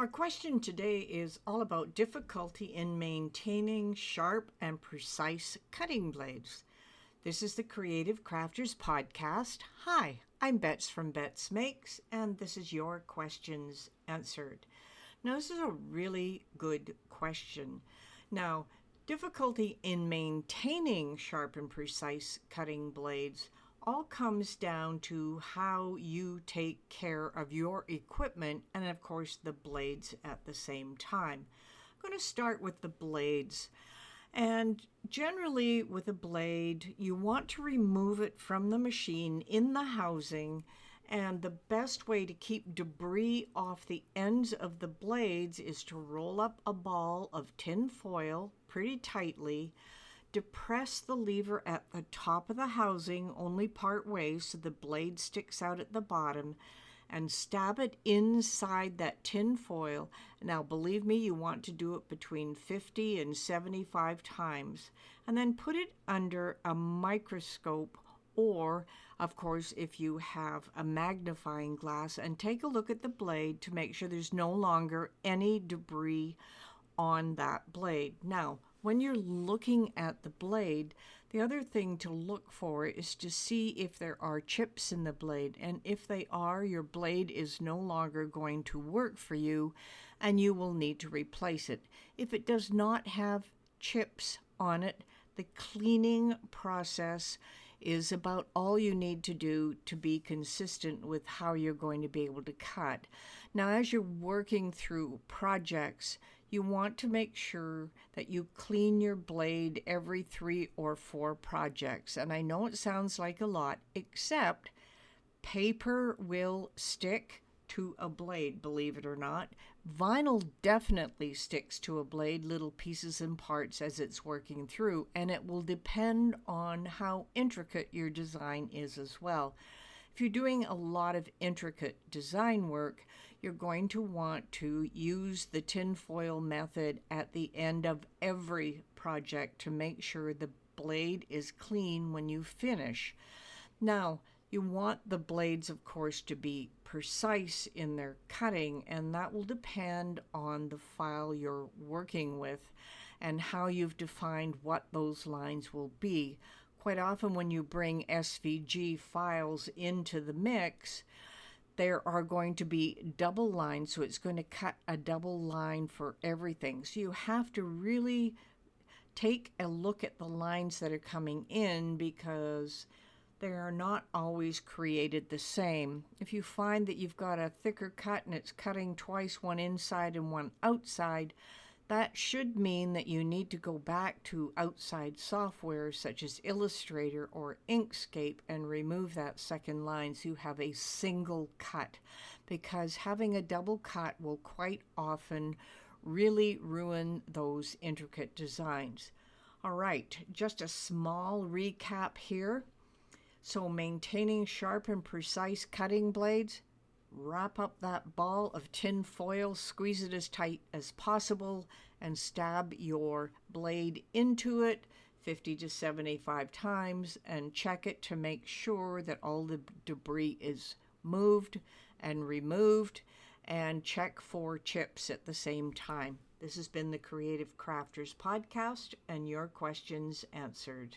Our question today is all about difficulty in maintaining sharp and precise cutting blades. This is the Creative Crafters Podcast. Hi, I'm Bette from Bette's Makes, and this is your questions answered. Now, this is a really good question. Now, difficulty in maintaining sharp and precise cutting blades all comes down to how you take care of your equipment and, of course, the blades at the same time. I'm going to start with the blades. And generally, with a blade, you want to remove it from the machine in the housing. And the best way to keep debris off the ends of the blades is to roll up a ball of tin foil pretty tightly, depress the lever at the top of the housing only part way so the blade sticks out at the bottom, and stab it inside that tin foil. Now, believe me, you want to do it between 50 and 75 times. And then put it under a microscope or, of course, if you have a magnifying glass, and take a look at the blade to make sure there's no longer any debris on that blade. Now, when you're looking at the blade, the other thing to look for is to see if there are chips in the blade. And if they are, your blade is no longer going to work for you and you will need to replace it. If it does not have chips on it, the cleaning process is about all you need to do to be consistent with how you're going to be able to cut. Now, as you're working through projects, you want to make sure that you clean your blade every 3 or 4 projects. And I know it sounds like a lot, except paper will stick to a blade, believe it or not. Vinyl definitely sticks to a blade, little pieces and parts as it's working through, and it will depend on how intricate your design is as well. If you're doing a lot of intricate design work, you're going to want to use the tinfoil method at the end of every project to make sure the blade is clean when you finish. Now, you want the blades, of course, to be precise in their cutting, and that will depend on the file you're working with and how you've defined what those lines will be. Quite often when you bring SVG files into the mix, there are going to be double lines, so it's going to cut a double line for everything. So you have to really take a look at the lines that are coming in because they are not always created the same. If you find that you've got a thicker cut and it's cutting twice, one inside and one outside, that should mean that you need to go back to outside software such as Illustrator or Inkscape and remove that second line so you have a single cut, because having a double cut will quite often really ruin those intricate designs. All right, just a small recap here. So maintaining sharp and precise cutting blades, wrap up that ball of tin foil, squeeze it as tight as possible, and stab your blade into it 50 to 75 times and check it to make sure that all the debris is moved and removed, and check for chips at the same time. This has been the Creative Crafters Podcast and your questions answered.